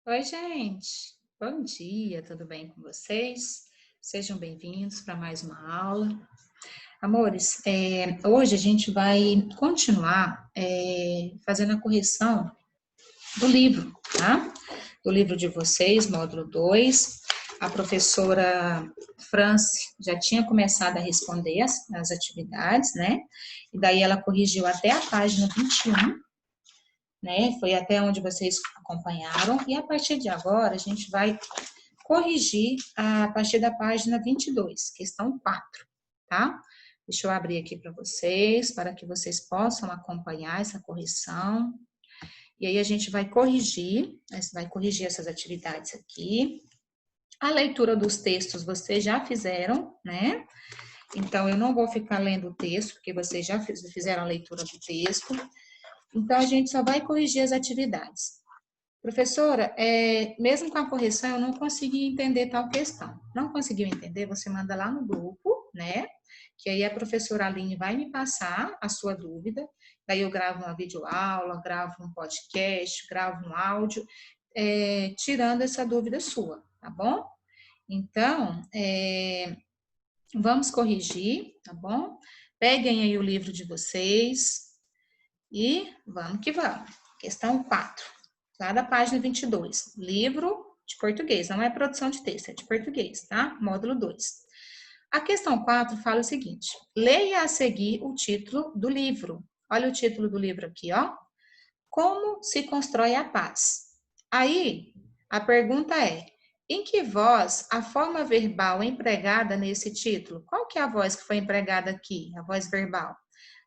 Oi, gente. Bom dia, tudo bem com vocês? Sejam bem-vindos para mais uma aula. Amores, hoje a gente vai continuar fazendo a correção do livro, tá? Do livro de vocês, módulo 2. A professora France já tinha começado a responder as atividades, né? E daí ela corrigiu até a página 21, né? Foi até onde vocês acompanharam. E a partir de agora, a gente vai corrigir a partir da página 22, questão 4, tá? Deixa eu abrir aqui para que vocês possam acompanhar essa correção. E aí a gente vai corrigir essas atividades aqui. A leitura dos textos vocês já fizeram, né? Então eu não vou ficar lendo o texto, porque vocês já fizeram a leitura do texto. Então a gente só vai corrigir as atividades. Professora, mesmo com a correção, eu não consegui entender tal questão. Não conseguiu entender? Você manda lá no grupo, né? Que aí a professora Aline vai me passar a sua dúvida. Daí eu gravo uma videoaula, gravo um podcast, gravo um áudio, tirando essa dúvida sua, tá bom? Então, vamos corrigir, tá bom? Peguem aí o livro de vocês e vamos que vamos. Questão 4. Lá da página 22, livro de português, não é produção de texto, é de português, tá? Módulo 2. A questão 4 fala o seguinte: leia a seguir o título do livro. Olha o título do livro aqui, ó. Como se constrói a paz? Aí, a pergunta é: em que voz a forma verbal empregada nesse título? Qual que é a voz que foi empregada aqui? A voz verbal.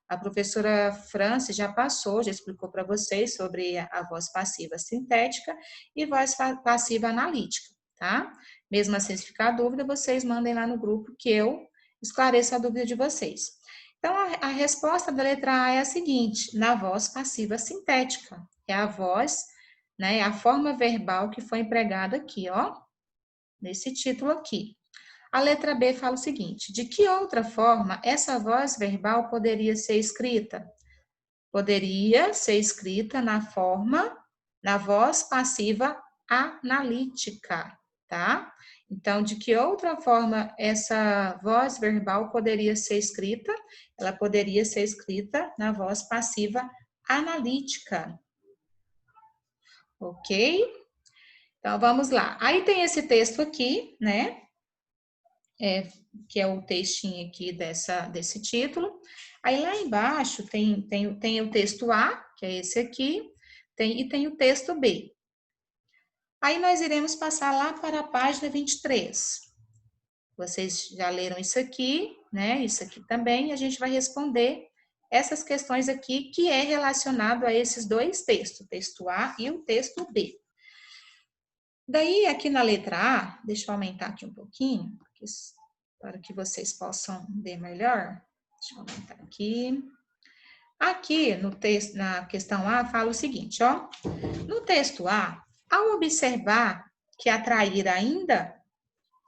A professora Franci já passou, já explicou para vocês sobre a voz passiva sintética e voz passiva analítica, tá? Mesmo assim, se ficar dúvida, vocês mandem lá no grupo que eu esclareço a dúvida de vocês. Então, a resposta da letra A é a seguinte: na voz passiva sintética. É a voz, né, a forma verbal que foi empregada aqui, ó, nesse título aqui. A letra B fala o seguinte: de que outra forma essa voz verbal poderia ser escrita? Poderia ser escrita na voz passiva analítica, tá? Então, de que outra forma essa voz verbal poderia ser escrita? Ela poderia ser escrita na voz passiva analítica, ok? Então, vamos lá. Aí tem esse texto aqui, né? Que é o textinho aqui desse título. Aí lá embaixo tem o texto A, que é esse aqui, e tem o texto B. Aí nós iremos passar lá para a página 23. Vocês já leram isso aqui, né? Isso aqui também, e a gente vai responder essas questões aqui que é relacionado a esses dois textos, o texto A e o texto B. Daí, aqui na letra A, deixa eu aumentar aqui um pouquinho, para que vocês possam ver melhor. Deixa eu aumentar aqui. Aqui no texto, na questão A, fala o seguinte, ó. No texto A, ao observar que a traíra ainda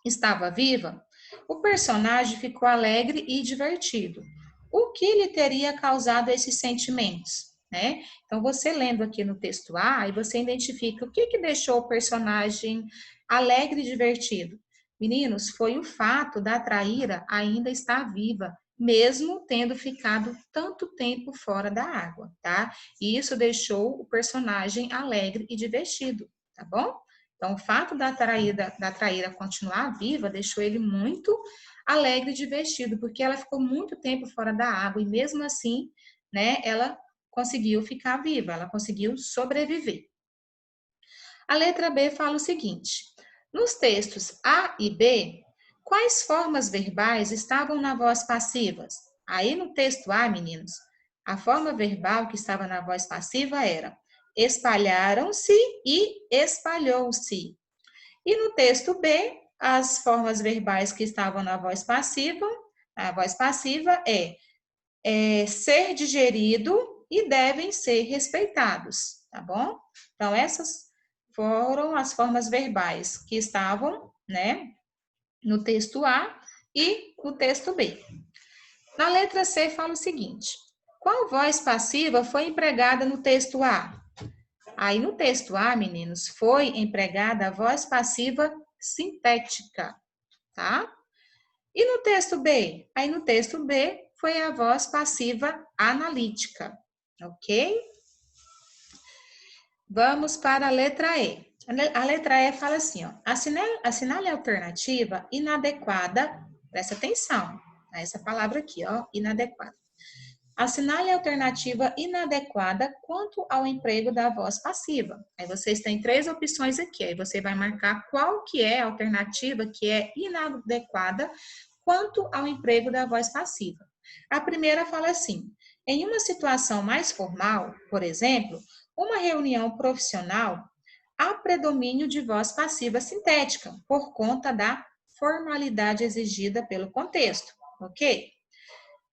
estava viva, o personagem ficou alegre e divertido. O que lhe teria causado esses sentimentos? Né? Então, você lendo aqui no texto A, aí você identifica o que deixou o personagem alegre e divertido. Meninos, foi o fato da traíra ainda estar viva, mesmo tendo ficado tanto tempo fora da água, tá? E isso deixou o personagem alegre e divertido, tá bom? Então, o fato da traíra continuar viva deixou ele muito alegre e divertido, porque ela ficou muito tempo fora da água e mesmo assim, né, ela conseguiu ficar viva, ela conseguiu sobreviver. A letra B fala o seguinte: nos textos A e B, quais formas verbais estavam na voz passivas? Aí no texto A, meninos, a forma verbal que estava na voz passiva era espalharam-se e espalhou-se. E no texto B, as formas verbais que estavam na voz passiva, a voz passiva é ser digerido e devem ser respeitados, tá bom? Então, essas foram as formas verbais que estavam, né, no texto A e no texto B. Na letra C fala o seguinte: qual voz passiva foi empregada no texto A? Aí no texto A, meninos, foi empregada a voz passiva sintética, tá? E no texto B? Aí no texto B foi a voz passiva analítica, ok? Vamos para a letra E. A letra E fala assim, ó, assinale a alternativa inadequada, presta atenção a essa palavra aqui, ó, inadequada. Assinale a alternativa inadequada quanto ao emprego da voz passiva. Aí vocês têm 3 opções aqui, aí você vai marcar qual que é a alternativa que é inadequada quanto ao emprego da voz passiva. A primeira fala assim, em uma situação mais formal, por exemplo, uma reunião profissional, há predomínio de voz passiva sintética, por conta da formalidade exigida pelo contexto, ok?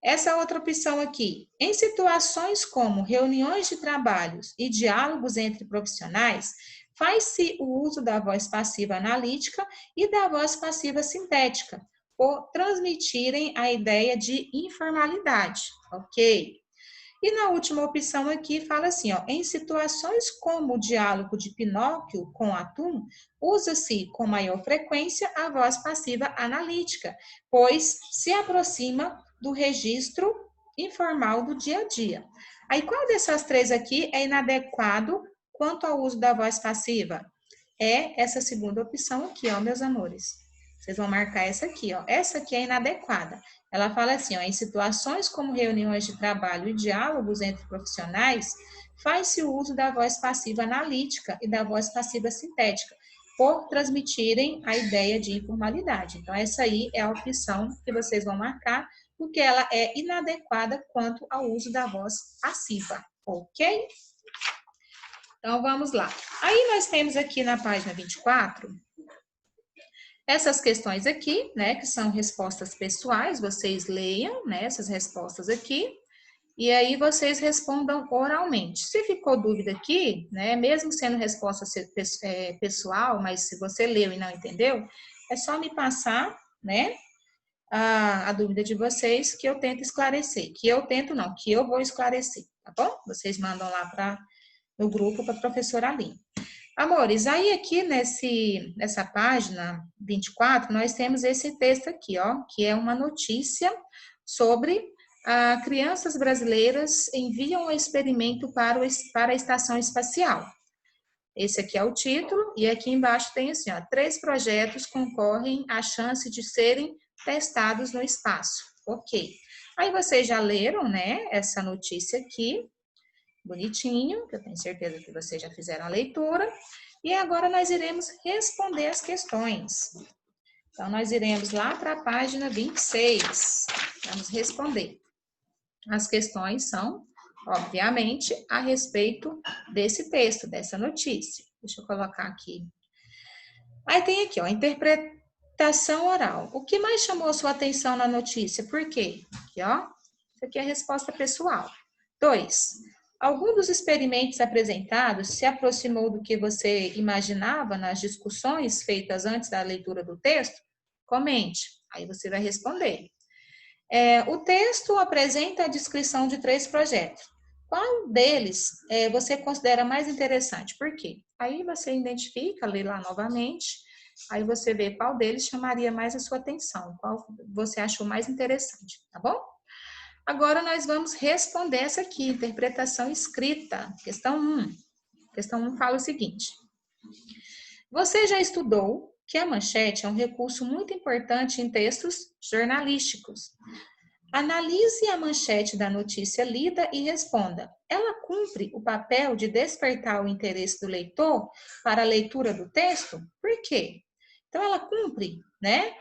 Essa outra opção aqui, em situações como reuniões de trabalhos e diálogos entre profissionais, faz-se o uso da voz passiva analítica e da voz passiva sintética, por transmitirem a ideia de informalidade, ok? E na última opção aqui fala assim, ó, em situações como o diálogo de Pinóquio com Atum, usa-se com maior frequência a voz passiva analítica, pois se aproxima do registro informal do dia a dia. Aí qual dessas 3 aqui é inadequado quanto ao uso da voz passiva? É essa segunda opção aqui, ó, meus amores. Vocês vão marcar essa aqui, ó. Essa aqui é inadequada. Ela fala assim, ó, em situações como reuniões de trabalho e diálogos entre profissionais, faz-se o uso da voz passiva analítica e da voz passiva sintética, por transmitirem a ideia de informalidade. Então, essa aí é a opção que vocês vão marcar, porque ela é inadequada quanto ao uso da voz passiva, ok? Então, vamos lá. Aí, nós temos aqui na página 24, essas questões aqui, né, que são respostas pessoais, vocês leiam, né, essas respostas aqui, e aí vocês respondam oralmente. Se ficou dúvida aqui, né, mesmo sendo resposta pessoal, mas se você leu e não entendeu, é só me passar, né, a dúvida de vocês que eu tento esclarecer. Que eu tento não, que eu vou esclarecer, tá bom? Vocês mandam lá no grupo para a professora Aline. Amores, aí aqui nessa página 24, nós temos esse texto aqui, ó, que é uma notícia sobre crianças brasileiras enviam um experimento para a estação espacial. Esse aqui é o título, e aqui embaixo tem assim, ó, 3 projetos concorrem à chance de serem testados no espaço. Ok. Aí vocês já leram, né, essa notícia aqui, bonitinho, que eu tenho certeza que vocês já fizeram a leitura. E agora nós iremos responder as questões. Então, nós iremos lá para a página 26. Vamos responder. As questões são, obviamente, a respeito desse texto, dessa notícia. Deixa eu colocar aqui. Aí tem aqui, ó, interpretação oral. O que mais chamou sua atenção na notícia? Por quê? Aqui, ó. Isso aqui é a resposta pessoal. 2. Algum dos experimentos apresentados se aproximou do que você imaginava nas discussões feitas antes da leitura do texto? Comente. Aí você vai responder. O texto apresenta a descrição de 3 projetos. Qual deles você considera mais interessante? Por quê? Aí você identifica, lê lá novamente, aí você vê qual deles chamaria mais a sua atenção, qual você achou mais interessante, tá bom? Agora nós vamos responder essa aqui, interpretação escrita, questão 1. Questão 1 fala o seguinte: você já estudou que a manchete é um recurso muito importante em textos jornalísticos. Analise a manchete da notícia lida e responda: ela cumpre o papel de despertar o interesse do leitor para a leitura do texto? Por quê? Então, ela cumpre, né?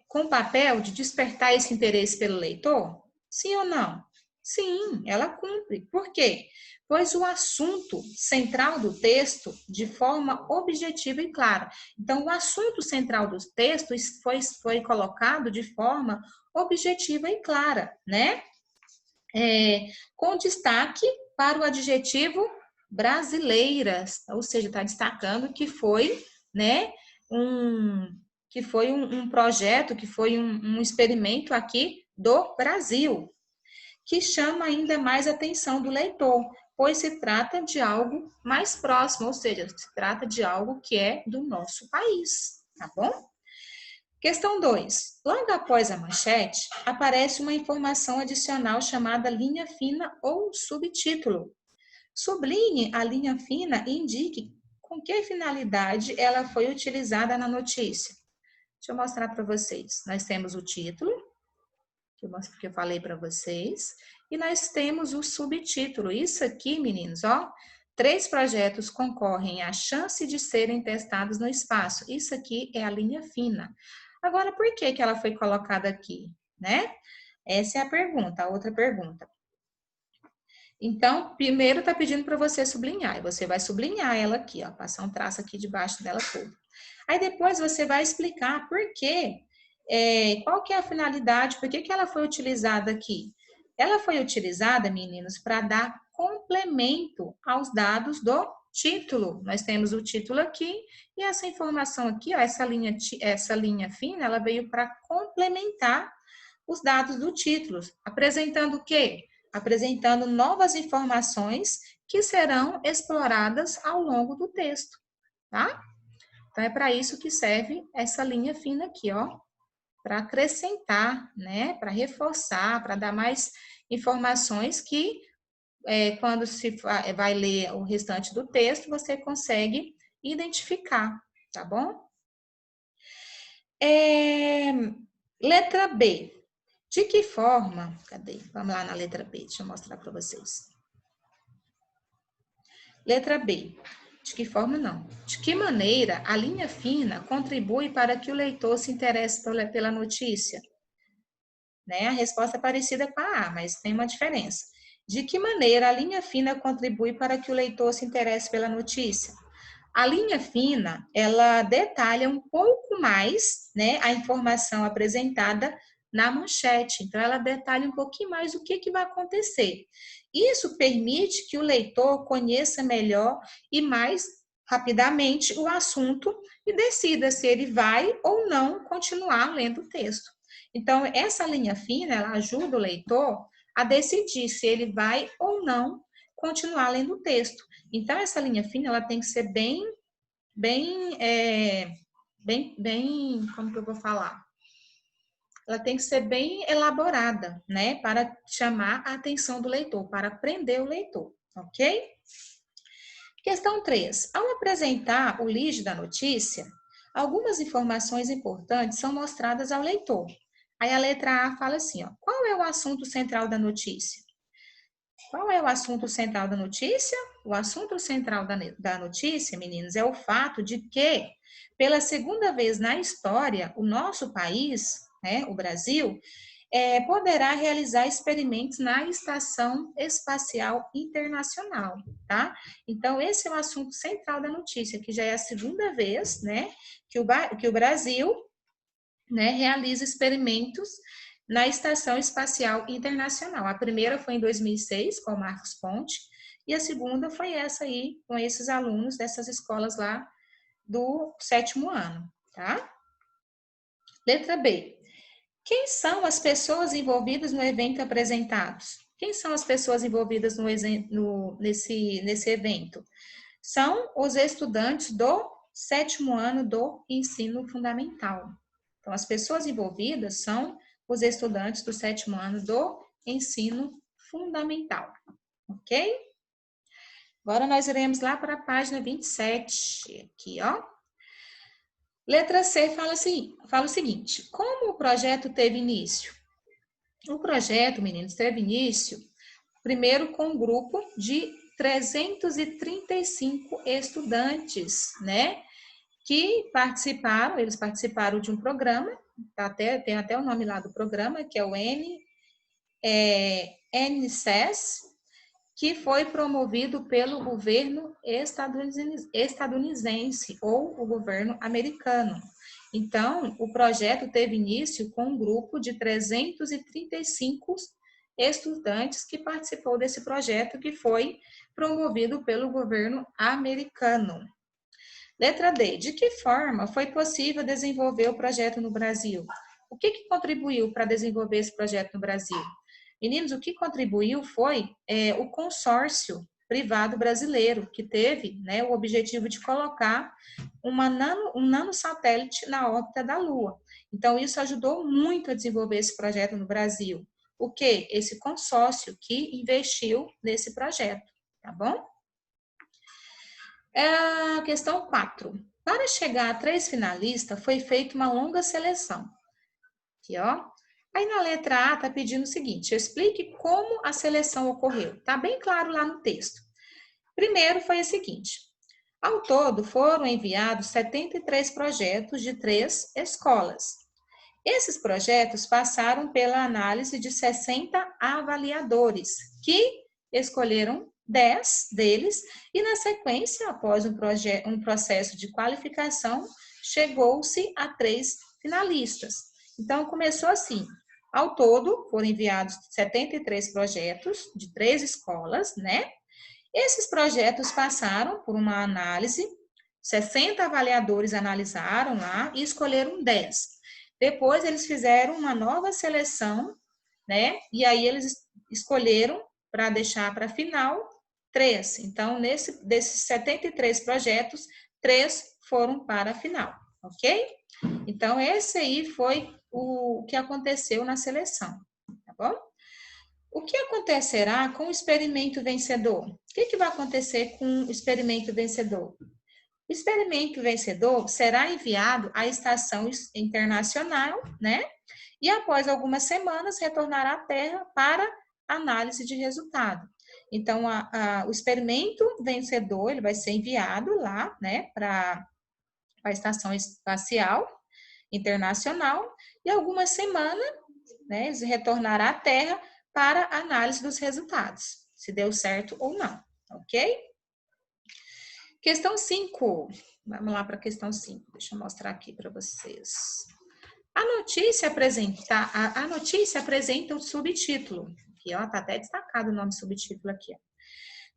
Com o papel de despertar esse interesse pelo leitor? Sim ou não? Sim, ela cumpre. Por quê? Pois o assunto central do texto, de forma objetiva e clara. Então, o assunto central do texto foi colocado de forma objetiva e clara, né? Com destaque para o adjetivo brasileiras, ou seja, está destacando que foi, né, um projeto, que foi um experimento aqui do Brasil, que chama ainda mais a atenção do leitor, pois se trata de algo mais próximo, ou seja, se trata de algo que é do nosso país, tá bom? Questão 2. Logo após a manchete, aparece uma informação adicional chamada linha fina ou subtítulo. Sublinhe a linha fina e indique com que finalidade ela foi utilizada na notícia. Deixa eu mostrar para vocês. Nós temos o título, que eu falei para vocês, e nós temos o subtítulo. Isso aqui, meninos, ó, 3 projetos concorrem à chance de serem testados no espaço. Isso aqui é a linha fina. Agora, por que que ela foi colocada aqui, né? Essa é a pergunta, a outra pergunta. Então, primeiro está pedindo para você sublinhar, e você vai sublinhar ela aqui, ó, passar um traço aqui debaixo dela toda. Aí depois você vai explicar por quê, qual que é a finalidade, por que que ela foi utilizada aqui. Ela foi utilizada, meninos, para dar complemento aos dados do título. Nós temos o título aqui, e essa informação aqui, ó, essa linha fina, ela veio para complementar os dados do título, apresentando o quê? Apresentando novas informações que serão exploradas ao longo do texto, tá? Então, é para isso que serve essa linha fina aqui, ó, para acrescentar, né, para reforçar, para dar mais informações que, quando se vai ler o restante do texto, você consegue identificar, tá bom? Letra B. De que forma, cadê? Vamos lá na letra B, deixa eu mostrar para vocês. Letra B. De que forma não? De que maneira a linha fina contribui para que o leitor se interesse pela notícia? Né? A resposta é parecida com a A, mas tem uma diferença. De que maneira a linha fina contribui para que o leitor se interesse pela notícia? A linha fina, ela detalha um pouco mais, né, a informação apresentada na manchete. Então, ela detalha um pouquinho mais o que vai acontecer. Isso permite que o leitor conheça melhor e mais rapidamente o assunto e decida se ele vai ou não continuar lendo o texto. Então, essa linha fina, ela ajuda o leitor a decidir se ele vai ou não continuar lendo o texto. Então, essa linha fina, ela tem que ser bem, como que eu vou falar? Ela tem que ser bem elaborada, né? Para chamar a atenção do leitor, para prender o leitor, ok? Questão 3. Ao apresentar o lead da notícia, algumas informações importantes são mostradas ao leitor. Aí a letra A fala assim, ó, qual é o assunto central da notícia? Qual é o assunto central da notícia? O assunto central da notícia, meninos, é o fato de que, pela segunda vez na história, o nosso país, né, o Brasil, poderá realizar experimentos na Estação Espacial Internacional, tá? Então, esse é o assunto central da notícia, que já é a segunda vez, né, que o Brasil, né, realiza experimentos na Estação Espacial Internacional. A primeira foi em 2006, com o Marcos Ponte, e a segunda foi essa aí, com esses alunos dessas escolas lá do 7º ano, tá? Letra B. Quem são as pessoas envolvidas no evento apresentados? Quem são as pessoas envolvidas nesse evento? São os estudantes do 7º ano do ensino fundamental. Então, as pessoas envolvidas são os estudantes do 7º ano do ensino fundamental, ok? Agora nós iremos lá para a página 27, aqui, ó. Letra C fala o seguinte, como o projeto teve início? O projeto, meninos, teve início primeiro com um grupo de 335 estudantes, né? Eles participaram de um programa, tem até o nome lá do programa, que é o NSES, que foi promovido pelo governo estadunidense ou o governo americano. Então, o projeto teve início com um grupo de 335 estudantes que participou desse projeto que foi promovido pelo governo americano. Letra D. De que forma foi possível desenvolver o projeto no Brasil? O que contribuiu para desenvolver esse projeto no Brasil? Meninos, o que contribuiu foi o consórcio, privado brasileiro, que teve, né, o objetivo de colocar um nanosatélite na órbita da Lua. Então, isso ajudou muito a desenvolver esse projeto no Brasil. O quê? Esse consórcio que investiu nesse projeto, tá bom? Questão 4. Para chegar a 3 finalistas, foi feita uma longa seleção. Aqui, ó. Aí na letra A está pedindo o seguinte: explique como a seleção ocorreu. Está bem claro lá no texto. Primeiro foi o seguinte: ao todo foram enviados 73 projetos de 3 escolas. Esses projetos passaram pela análise de 60 avaliadores, que escolheram 10 deles e, na sequência, após um processo de qualificação, chegou-se a 3 finalistas. Então, começou assim. Ao todo, foram enviados 73 projetos de 3 escolas, né? Esses projetos passaram por uma análise, 60 avaliadores analisaram lá e escolheram 10. Depois, eles fizeram uma nova seleção, né? E aí, eles escolheram, para deixar para a final, 3. Então, desses 73 projetos, 3 foram para a final, ok? Então, esse aí foi o que aconteceu na seleção, tá bom? O que acontecerá com o experimento vencedor? O que vai acontecer com o experimento vencedor? O experimento vencedor será enviado à estação internacional, né? E após algumas semanas retornará à Terra para análise de resultado. Então, o experimento vencedor ele vai ser enviado lá, né, para a estação espacial internacional e algumas semanas, né, ele retornará à Terra para análise dos resultados, se deu certo ou não, ok? Questão 5. Vamos lá para a questão 5. Deixa eu mostrar aqui para vocês. A notícia apresenta o subtítulo. Aqui, ó, tá até destacado o nome subtítulo aqui, ó.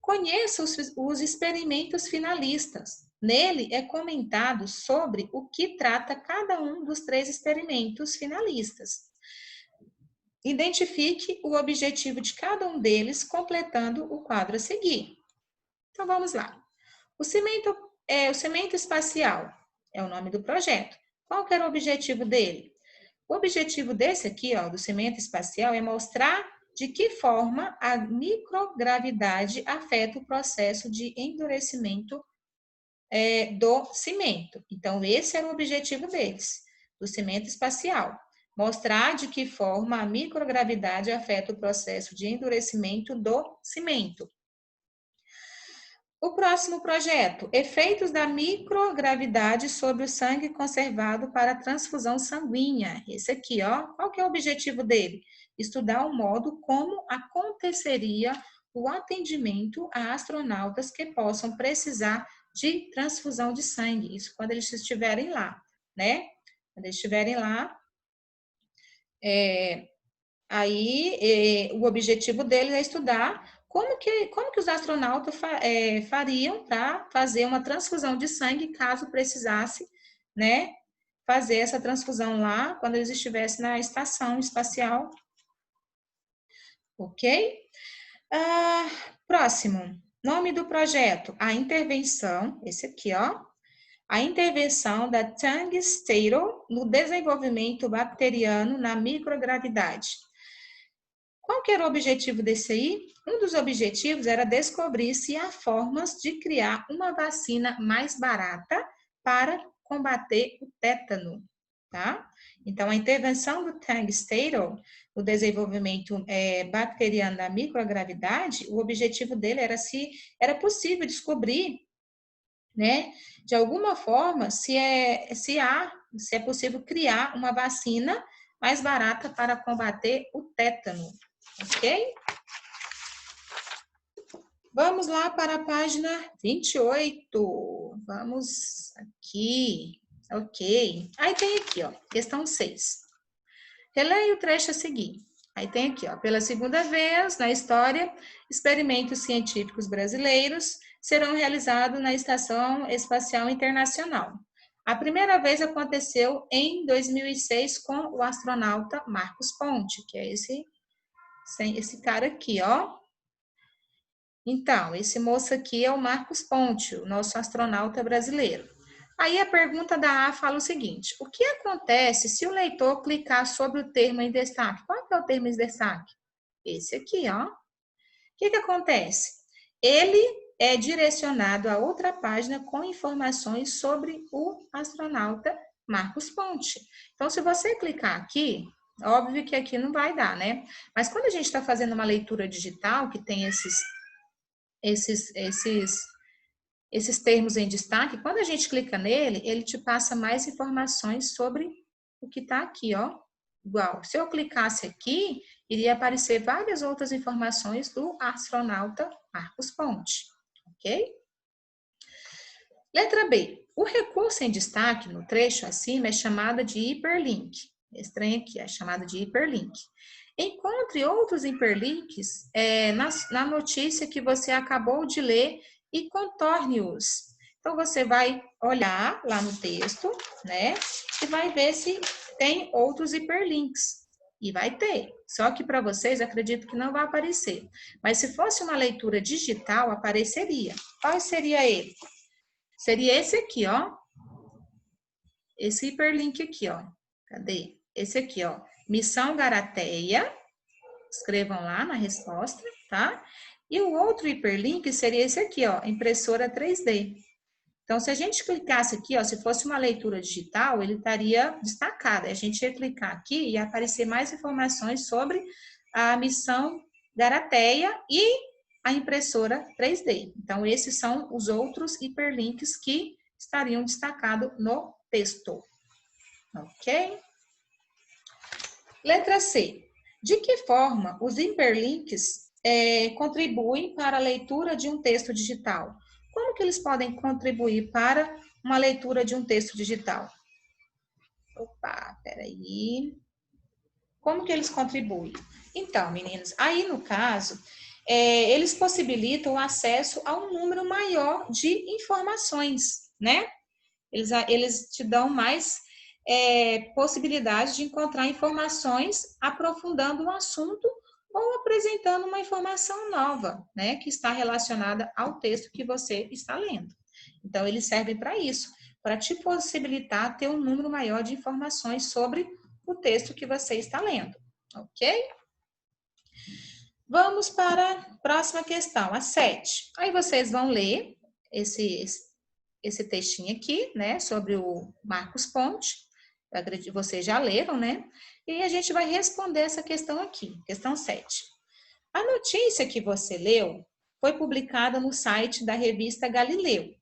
Conheça os experimentos finalistas. Nele é comentado sobre o que trata cada um dos 3 experimentos finalistas. Identifique o objetivo de cada um deles, completando o quadro a seguir. Então, vamos lá. O cimento espacial é o nome do projeto. Qual que era o objetivo dele? O objetivo desse aqui, ó, do cimento espacial, é mostrar de que forma a microgravidade afeta o processo de endurecimento do cimento. Então, esse era o objetivo deles, do cimento espacial. Mostrar de que forma a microgravidade afeta o processo de endurecimento do cimento. O próximo projeto, efeitos da microgravidade sobre o sangue conservado para transfusão sanguínea. Esse aqui, ó, qual que é o objetivo dele? Estudar o modo como aconteceria o atendimento a astronautas que possam precisar de transfusão de sangue. Isso quando eles estiverem lá, né? Quando eles estiverem lá, o objetivo deles é estudar como que os astronautas fariam para fazer uma transfusão de sangue caso precisasse, né, fazer essa transfusão lá quando eles estivessem na estação espacial. Ok? Próximo. Nome do projeto. A intervenção, esse aqui, ó. A intervenção da tungsteno no desenvolvimento bacteriano na microgravidade. Qual que era o objetivo desse aí? Um dos objetivos era descobrir se há formas de criar uma vacina mais barata para combater o tétano, tá? Então, a intervenção do tungsteno no desenvolvimento bacteriano da microgravidade, o objetivo dele era se era possível descobrir, né, de alguma forma, se é possível criar uma vacina mais barata para combater o tétano. Ok? Vamos lá para a página 28. Vamos aqui. Ok. Aí tem aqui, ó, questão 6. Releia o trecho a seguir. Aí tem aqui, ó, pela segunda vez na história, experimentos científicos brasileiros serão realizados na Estação Espacial Internacional. A primeira vez aconteceu em 2006 com o astronauta Marcos Ponte, que é esse cara aqui, ó. Então, esse moço aqui é o Marcos Ponte, o nosso astronauta brasileiro. Aí a pergunta da A fala o seguinte: o que acontece se o leitor clicar sobre o termo em destaque? Qual que é o termo em destaque? Esse aqui, ó. O que acontece? Ele é direcionado a outra página com informações sobre o astronauta Marcos Ponte. Então, se você clicar aqui, óbvio que aqui não vai dar, né? Mas quando a gente está fazendo uma leitura digital, que tem esses, esses, esses termos em destaque, quando a gente clica nele, ele te passa mais informações sobre o que está aqui, ó. Igual, se eu clicasse aqui, iria aparecer várias outras informações do astronauta Marcos Ponte, ok? Letra B. O recurso em destaque no trecho acima é chamado de hiperlink. Esse aqui é chamado de hiperlink. Encontre outros hiperlinks na notícia que você acabou de ler e contorne-os. Então, você vai olhar lá no texto, né? E vai ver se tem outros hiperlinks. E vai ter. Só que para vocês, acredito que não vai aparecer. Mas se fosse uma leitura digital, apareceria. Qual seria ele? Seria esse aqui, ó. Esse hiperlink aqui, ó. Cadê? Esse aqui, ó. Missão Garateia. Escrevam lá na resposta, tá? E o outro hiperlink seria esse aqui, ó. Impressora 3D. Então, se a gente clicasse aqui, ó, se fosse uma leitura digital, ele estaria destacado. A gente ia clicar aqui e ia aparecer mais informações sobre a missão Garateia e a impressora 3D. Então, esses são os outros hiperlinks que estariam destacados no texto. Ok? Letra C. De que forma os hiperlinks contribuem para a leitura de um texto digital? Como que eles podem contribuir para uma leitura de um texto digital? Opa, peraí. Como que eles contribuem? Então, meninos, aí no caso, eles possibilitam o acesso a um número maior de informações, né? Eles te dão mais possibilidade de encontrar informações aprofundando um assunto ou apresentando uma informação nova, né? Que está relacionada ao texto que você está lendo. Então, eles servem para isso, para te possibilitar ter um número maior de informações sobre o texto que você está lendo, ok? Vamos para a próxima questão, a 7. Aí vocês vão ler esse textinho aqui, né, sobre o Marcos Ponte. Eu acredito que vocês já leram, né? E a gente vai responder essa questão aqui, questão 7. A notícia que você leu foi publicada no site da revista Galileu.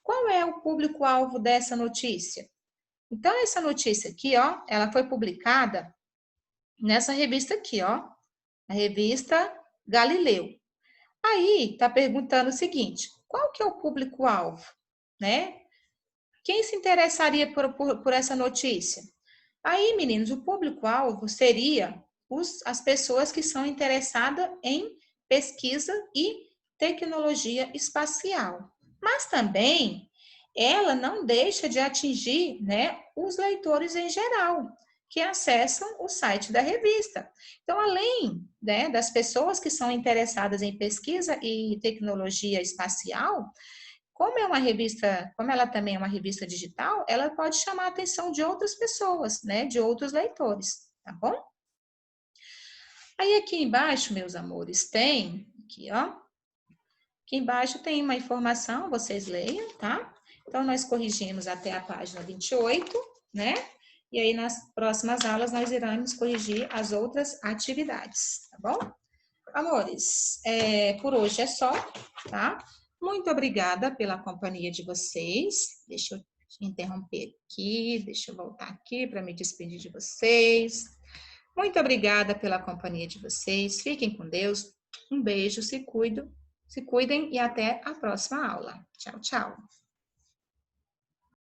Qual é o público-alvo dessa notícia? Então, essa notícia aqui, ó, ela foi publicada nessa revista aqui, ó, a revista Galileu. Aí, tá perguntando o seguinte, qual que é o público-alvo, né? Quem se interessaria por essa notícia? Aí, meninos, o público-alvo seria as pessoas que são interessadas em pesquisa e tecnologia espacial. Mas também ela não deixa de atingir, né, os leitores em geral, que acessam o site da revista. Então, além, né, das pessoas que são interessadas em pesquisa e tecnologia espacial, como é uma revista, como ela também é uma revista digital, ela pode chamar a atenção de outras pessoas, né, de outros leitores, tá bom? Aí aqui embaixo, meus amores, tem aqui, ó. Aqui embaixo tem uma informação, vocês leiam, tá? Então nós corrigimos até a página 28, né? E aí nas próximas aulas nós iremos corrigir as outras atividades, tá bom? Amores, por hoje é só, tá? Muito obrigada pela companhia de vocês. Deixa eu interromper aqui, deixa eu voltar aqui para me despedir de vocês. Muito obrigada pela companhia de vocês. Fiquem com Deus. Um beijo, se cuidem e até a próxima aula. Tchau, tchau.